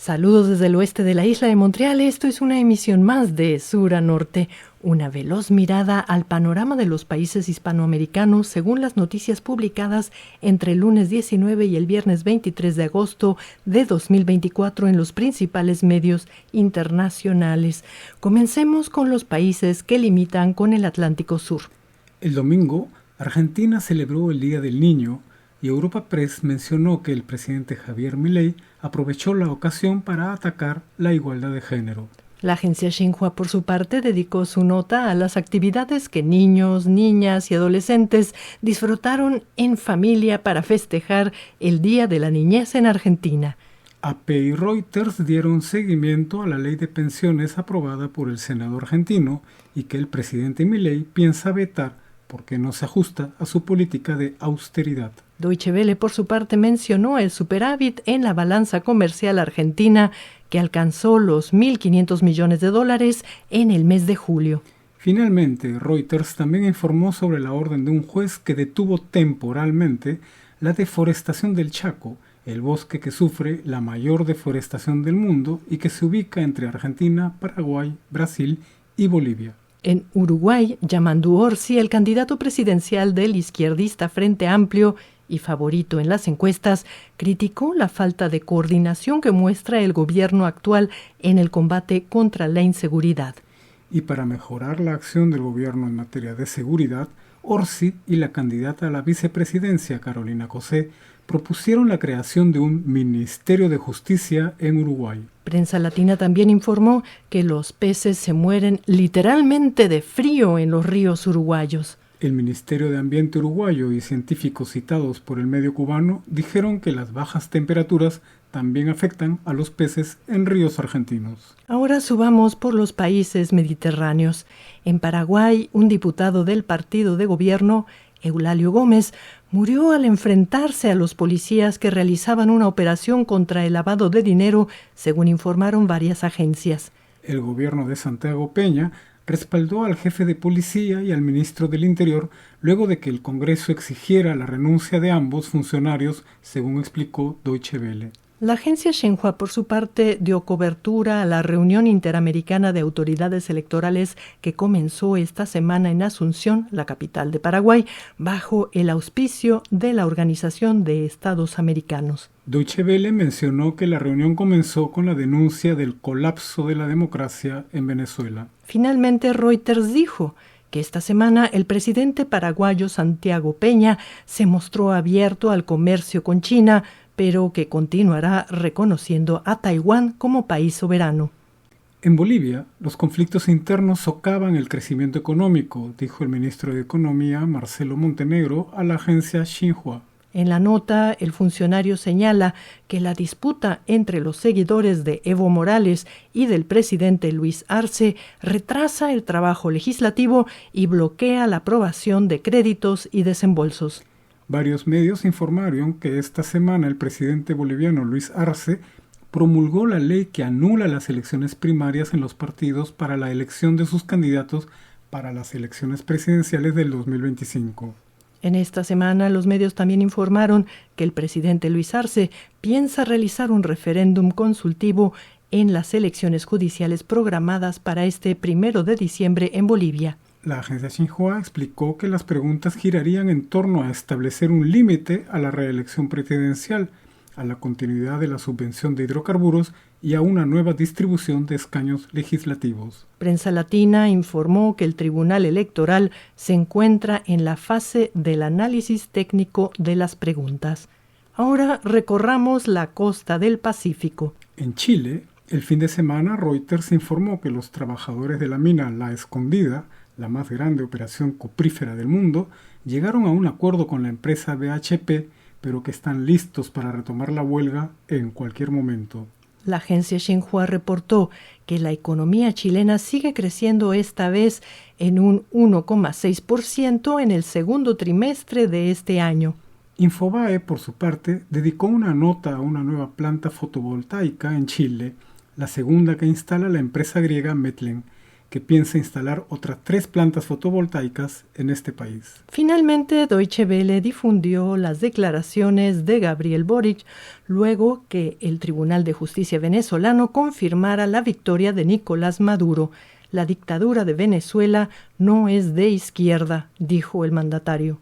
Saludos desde el oeste de la isla de Montreal. Esto es una emisión más de Sur a Norte, una veloz mirada al panorama de los países hispanoamericanos según las noticias publicadas entre el lunes 19 y el viernes 23 de agosto de 2024 en los principales medios internacionales. Comencemos con los países que limitan con el Atlántico Sur. El domingo, Argentina celebró el Día del Niño y Europa Press mencionó que el presidente Javier Milei aprovechó la ocasión para atacar la igualdad de género. La agencia Xinhua, por su parte, dedicó su nota a las actividades que niños, niñas y adolescentes disfrutaron en familia para festejar el Día de la Niñez en Argentina. AP y Reuters dieron seguimiento a la ley de pensiones aprobada por el Senado argentino y que el presidente Milei piensa vetar porque no se ajusta a su política de austeridad. Deutsche Welle, por su parte, mencionó el superávit en la balanza comercial argentina que alcanzó los $1.500 millones en el mes de julio. Finalmente, Reuters también informó sobre la orden de un juez que detuvo temporalmente la deforestación del Chaco, el bosque que sufre la mayor deforestación del mundo y que se ubica entre Argentina, Paraguay, Brasil y Bolivia. En Uruguay, Yamandu Orsi, el candidato presidencial del izquierdista Frente Amplio y favorito en las encuestas, criticó la falta de coordinación que muestra el gobierno actual en el combate contra la inseguridad. Y para mejorar la acción del gobierno en materia de seguridad, Orsi y la candidata a la vicepresidencia, Carolina Cosé, propusieron la creación de un Ministerio de Justicia en Uruguay. Prensa Latina también informó que los peces se mueren literalmente de frío en los ríos uruguayos. El Ministerio de Ambiente uruguayo y científicos citados por el medio cubano dijeron que las bajas temperaturas también afectan a los peces en ríos argentinos. Ahora subamos por los países mediterráneos. En Paraguay, un diputado del partido de gobierno, Eulalio Gómez, murió al enfrentarse a los policías que realizaban una operación contra el lavado de dinero, según informaron varias agencias. El gobierno de Santiago Peña respaldó al jefe de policía y al ministro del Interior luego de que el Congreso exigiera la renuncia de ambos funcionarios, según explicó Deutsche Welle. La agencia Xinhua, por su parte, dio cobertura a la reunión interamericana de autoridades electorales que comenzó esta semana en Asunción, la capital de Paraguay, bajo el auspicio de la Organización de Estados Americanos. Deutsche Welle mencionó que la reunión comenzó con la denuncia del colapso de la democracia en Venezuela. Finalmente, Reuters dijo que esta semana el presidente paraguayo Santiago Peña se mostró abierto al comercio con China, pero que continuará reconociendo a Taiwán como país soberano. En Bolivia, los conflictos internos socavan el crecimiento económico, dijo el ministro de Economía, Marcelo Montenegro, a la agencia Xinhua. En la nota, el funcionario señala que la disputa entre los seguidores de Evo Morales y del presidente Luis Arce retrasa el trabajo legislativo y bloquea la aprobación de créditos y desembolsos. Varios medios informaron que esta semana el presidente boliviano Luis Arce promulgó la ley que anula las elecciones primarias en los partidos para la elección de sus candidatos para las elecciones presidenciales del 2025. En esta semana, los medios también informaron que el presidente Luis Arce piensa realizar un referéndum consultivo en las elecciones judiciales programadas para este 1 de diciembre en Bolivia. La agencia Xinhua explicó que las preguntas girarían en torno a establecer un límite a la reelección presidencial, a la continuidad de la subvención de hidrocarburos y a una nueva distribución de escaños legislativos. Prensa Latina informó que el Tribunal Electoral se encuentra en la fase del análisis técnico de las preguntas. Ahora recorramos la costa del Pacífico. En Chile, el fin de semana, Reuters informó que los trabajadores de la mina La Escondida, la más grande operación coprífera del mundo, llegaron a un acuerdo con la empresa BHP, pero que están listos para retomar la huelga en cualquier momento. La agencia Xinhua reportó que la economía chilena sigue creciendo esta vez en un 1,6% en el segundo trimestre de este año. Infobae, por su parte, dedicó una nota a una nueva planta fotovoltaica en Chile, la segunda que instala la empresa griega Metlen. que piensa instalar otras 3 plantas fotovoltaicas en este país. Finalmente, Deutsche Welle difundió las declaraciones de Gabriel Boric luego que el Tribunal de Justicia venezolano confirmara la victoria de Nicolás Maduro. La dictadura de Venezuela no es de izquierda, dijo el mandatario.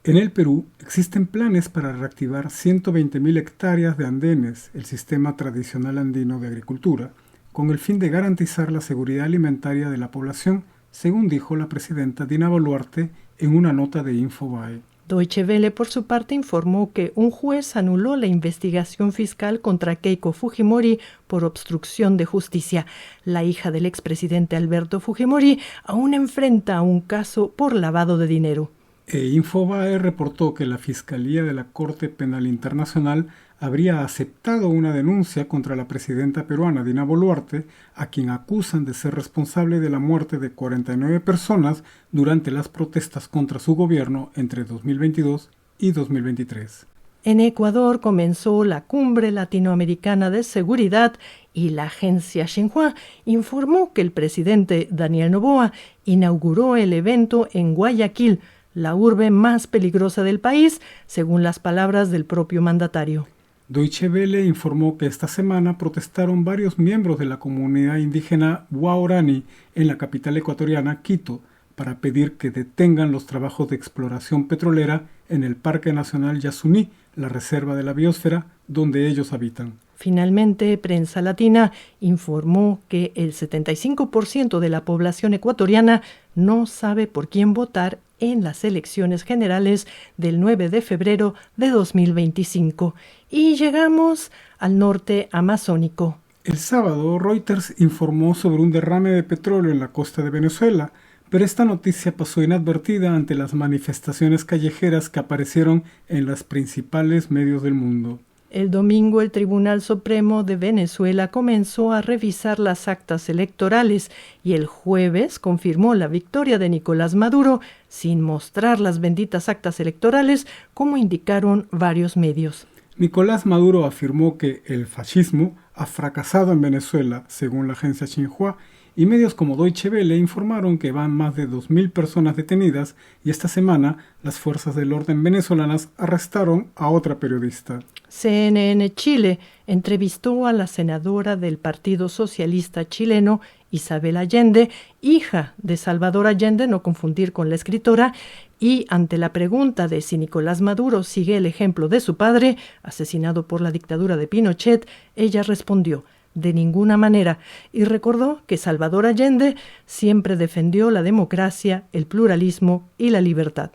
En el Perú existen planes para reactivar 120.000 hectáreas de andenes, el sistema tradicional andino de agricultura, con el fin de garantizar la seguridad alimentaria de la población, según dijo la presidenta Dina Boluarte en una nota de Infobae. Deutsche Welle, por su parte, informó que un juez anuló la investigación fiscal contra Keiko Fujimori por obstrucción de justicia. La hija del expresidente Alberto Fujimori aún enfrenta un caso por lavado de dinero. Infobae reportó que la Fiscalía de la Corte Penal Internacional habría aceptado una denuncia contra la presidenta peruana Dina Boluarte, a quien acusan de ser responsable de la muerte de 49 personas durante las protestas contra su gobierno entre 2022 y 2023. En Ecuador comenzó la Cumbre Latinoamericana de Seguridad y la agencia Xinhua informó que el presidente Daniel Noboa inauguró el evento en Guayaquil, la urbe más peligrosa del país, según las palabras del propio mandatario. Deutsche Welle informó que esta semana protestaron varios miembros de la comunidad indígena Huaorani en la capital ecuatoriana, Quito, para pedir que detengan los trabajos de exploración petrolera en el Parque Nacional Yasuní, la reserva de la biosfera, donde ellos habitan. Finalmente, Prensa Latina informó que el 75% de la población ecuatoriana no sabe por quién votar en las elecciones generales del 9 de febrero de 2025. Y llegamos al norte amazónico. El sábado, Reuters informó sobre un derrame de petróleo en la costa de Venezuela, pero esta noticia pasó inadvertida ante las manifestaciones callejeras que aparecieron en los principales medios del mundo. El domingo, el Tribunal Supremo de Venezuela comenzó a revisar las actas electorales y el jueves confirmó la victoria de Nicolás Maduro sin mostrar las benditas actas electorales, como indicaron varios medios. Nicolás Maduro afirmó que el fascismo ha fracasado en Venezuela, según la agencia Xinhua, y medios como Deutsche Welle informaron que van más de 2.000 personas detenidas y esta semana las fuerzas del orden venezolanas arrestaron a otra periodista. CNN Chile entrevistó a la senadora del Partido Socialista Chileno, Isabel Allende, hija de Salvador Allende, no confundir con la escritora, y ante la pregunta de si Nicolás Maduro sigue el ejemplo de su padre, asesinado por la dictadura de Pinochet, ella respondió: de ninguna manera, y recordó que Salvador Allende siempre defendió la democracia, el pluralismo y la libertad.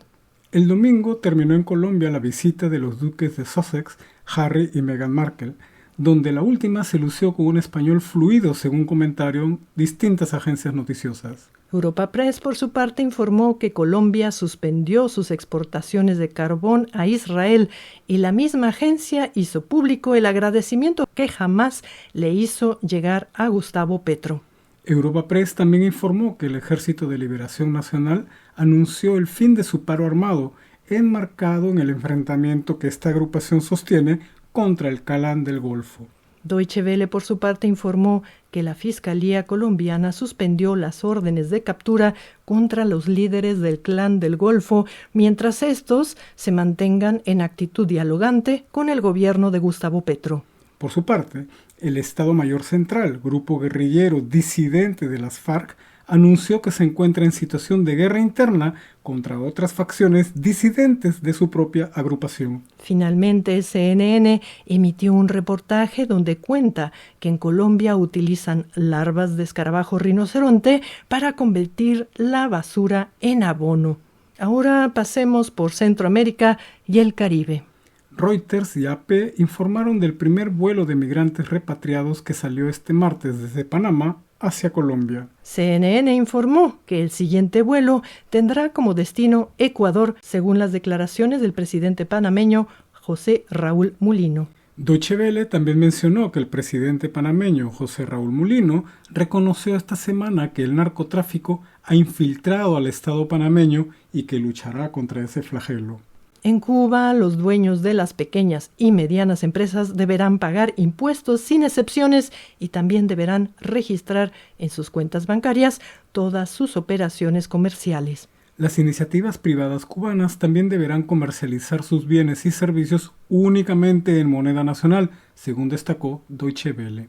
El domingo terminó en Colombia la visita de los duques de Sussex, Harry y Meghan Markle, donde la última se lució con un español fluido, según comentaron distintas agencias noticiosas. Europa Press, por su parte, informó que Colombia suspendió sus exportaciones de carbón a Israel y la misma agencia hizo público el agradecimiento que jamás le hizo llegar a Gustavo Petro. Europa Press también informó que el Ejército de Liberación Nacional anunció el fin de su paro armado, enmarcado en el enfrentamiento que esta agrupación sostiene contra el Clan del Golfo. Deutsche Welle, por su parte, informó que la Fiscalía colombiana suspendió las órdenes de captura contra los líderes del Clan del Golfo, mientras estos se mantengan en actitud dialogante con el gobierno de Gustavo Petro. Por su parte, el Estado Mayor Central, grupo guerrillero disidente de las FARC, anunció que se encuentra en situación de guerra interna contra otras facciones disidentes de su propia agrupación. Finalmente, CNN emitió un reportaje donde cuenta que en Colombia utilizan larvas de escarabajo rinoceronte para convertir la basura en abono. Ahora pasemos por Centroamérica y el Caribe. Reuters y AP informaron del primer vuelo de migrantes repatriados que salió este martes desde Panamá hacia Colombia. CNN informó que el siguiente vuelo tendrá como destino Ecuador, según las declaraciones del presidente panameño José Raúl Mulino. Deutsche Welle también mencionó que el presidente panameño José Raúl Mulino reconoció esta semana que el narcotráfico ha infiltrado al Estado panameño y que luchará contra ese flagelo. En Cuba, los dueños de las pequeñas y medianas empresas deberán pagar impuestos sin excepciones y también deberán registrar en sus cuentas bancarias todas sus operaciones comerciales. Las iniciativas privadas cubanas también deberán comercializar sus bienes y servicios únicamente en moneda nacional, según destacó Deutsche Welle.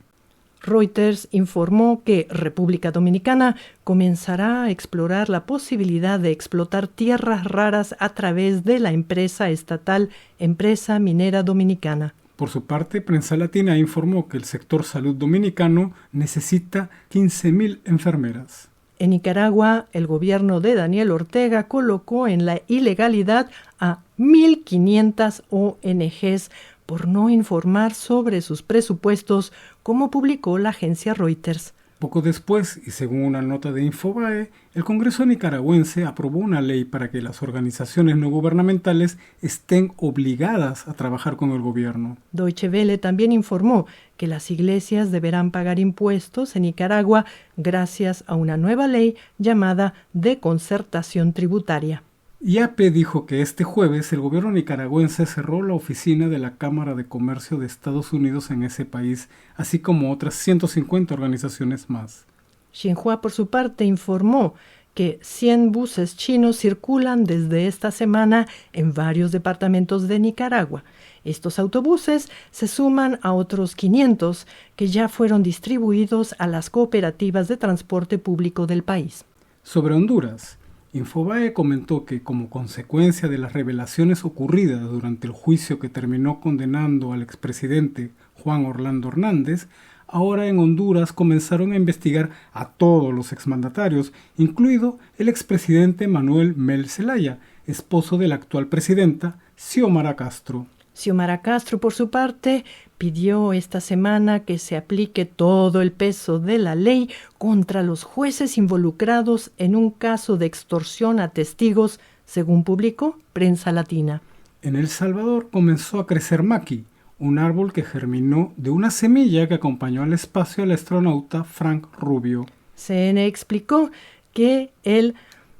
Reuters informó que República Dominicana comenzará a explorar la posibilidad de explotar tierras raras a través de la empresa estatal Empresa Minera Dominicana. Por su parte, Prensa Latina informó que el sector salud dominicano necesita 15.000 enfermeras. En Nicaragua, el gobierno de Daniel Ortega colocó en la ilegalidad a 1.500 ONGs por no informar sobre sus presupuestos, como publicó la agencia Reuters. Poco después, y según una nota de Infobae, el Congreso nicaragüense aprobó una ley para que las organizaciones no gubernamentales estén obligadas a trabajar con el gobierno. Deutsche Welle también informó que las iglesias deberán pagar impuestos en Nicaragua gracias a una nueva ley llamada de concertación tributaria. IAPE dijo que este jueves el gobierno nicaragüense cerró la oficina de la Cámara de Comercio de Estados Unidos en ese país, así como otras 150 organizaciones más. Xinhua, por su parte, informó que 100 buses chinos circulan desde esta semana en varios departamentos de Nicaragua. Estos autobuses se suman a otros 500 que ya fueron distribuidos a las cooperativas de transporte público del país. Sobre Honduras, Infobae comentó que, como consecuencia de las revelaciones ocurridas durante el juicio que terminó condenando al expresidente Juan Orlando Hernández, ahora en Honduras comenzaron a investigar a todos los exmandatarios, incluido el expresidente Manuel Mel Zelaya, esposo de la actual presidenta Xiomara Castro. Xiomara Castro, por su parte, pidió esta semana que se aplique todo el peso de la ley contra los jueces involucrados en un caso de extorsión a testigos, según publicó Prensa Latina. En El Salvador comenzó a crecer maqui, un árbol que germinó de una semilla que acompañó al espacio al astronauta Frank Rubio. CN explicó que el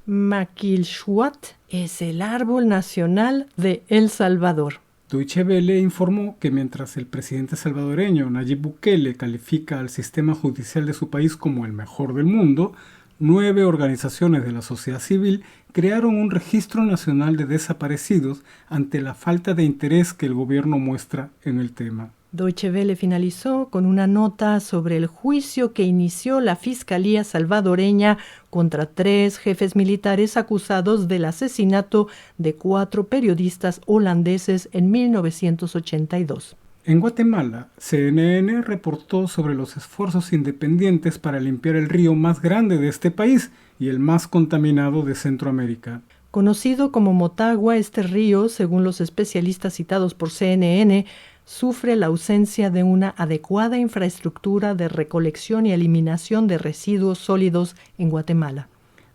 maquilchuat es el árbol nacional de El Salvador. Deutsche Welle informó que mientras el presidente salvadoreño Nayib Bukele califica al sistema judicial de su país como el mejor del mundo, 9 organizaciones de la sociedad civil crearon un registro nacional de desaparecidos ante la falta de interés que el gobierno muestra en el tema. Deutsche Welle finalizó con una nota sobre el juicio que inició la Fiscalía salvadoreña contra 3 jefes militares acusados del asesinato de 4 periodistas holandeses en 1982. En Guatemala, CNN reportó sobre los esfuerzos independientes para limpiar el río más grande de este país y el más contaminado de Centroamérica. Conocido como Motagua, este río, según los especialistas citados por CNN, sufre la ausencia de una adecuada infraestructura de recolección y eliminación de residuos sólidos en Guatemala.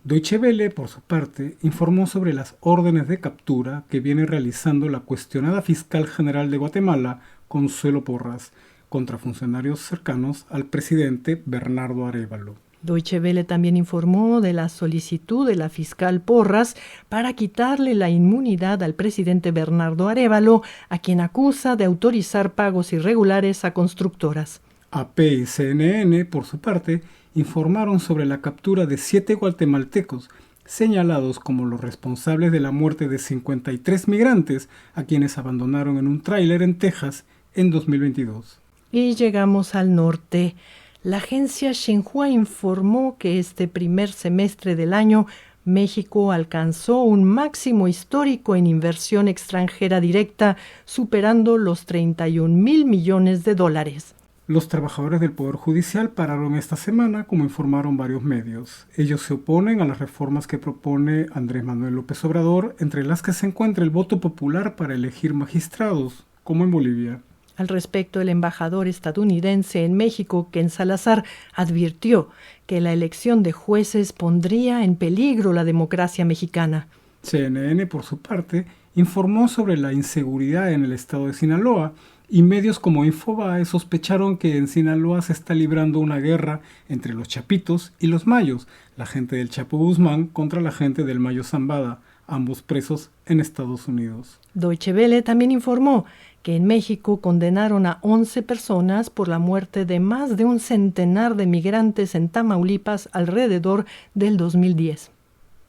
Deutsche Welle, por su parte, informó sobre las órdenes de captura que viene realizando la cuestionada fiscal general de Guatemala, Consuelo Porras, contra funcionarios cercanos al presidente Bernardo Arévalo. Deutsche Welle también informó de la solicitud de la fiscal Porras para quitarle la inmunidad al presidente Bernardo Arévalo, a quien acusa de autorizar pagos irregulares a constructoras. AP y CNN, por su parte, informaron sobre la captura de 7 guatemaltecos, señalados como los responsables de la muerte de 53 migrantes a quienes abandonaron en un tráiler en Texas en 2022. Y llegamos al norte. La agencia Xinhua informó que este primer semestre del año México alcanzó un máximo histórico en inversión extranjera directa, superando los 31,000 millones de dólares. Los trabajadores del Poder Judicial pararon esta semana, como informaron varios medios. Ellos se oponen a las reformas que propone Andrés Manuel López Obrador, entre las que se encuentra el voto popular para elegir magistrados, como en Bolivia. Al respecto, el embajador estadounidense en México, Ken Salazar, advirtió que la elección de jueces pondría en peligro la democracia mexicana. CNN, por su parte, informó sobre la inseguridad en el estado de Sinaloa, y medios como Infobae sospecharon que en Sinaloa se está librando una guerra entre los chapitos y los mayos, la gente del Chapo Guzmán contra la gente del Mayo Zambada, ambos presos en Estados Unidos. Deutsche Welle también informó que en México condenaron a 11 personas por la muerte de más de un centenar de migrantes en Tamaulipas alrededor del 2010.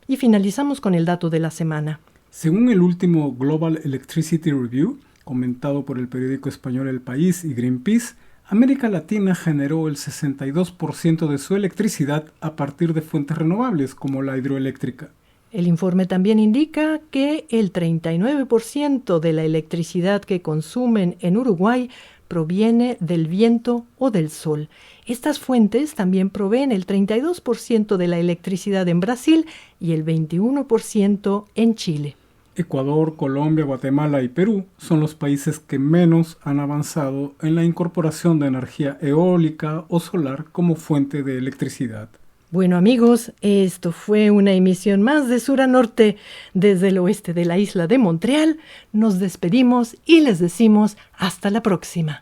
Y finalizamos con el dato de la semana. Según el último Global Electricity Review, comentado por el periódico español El País y Greenpeace, América Latina generó el 62% de su electricidad a partir de fuentes renovables, como la hidroeléctrica. El informe también indica que el 39% de la electricidad que consumen en Uruguay proviene del viento o del sol. Estas fuentes también proveen el 32% de la electricidad en Brasil y el 21% en Chile. Ecuador, Colombia, Guatemala y Perú son los países que menos han avanzado en la incorporación de energía eólica o solar como fuente de electricidad. Bueno amigos, esto fue una emisión más de Sur a Norte desde el oeste de la isla de Montreal. Nos despedimos y les decimos hasta la próxima.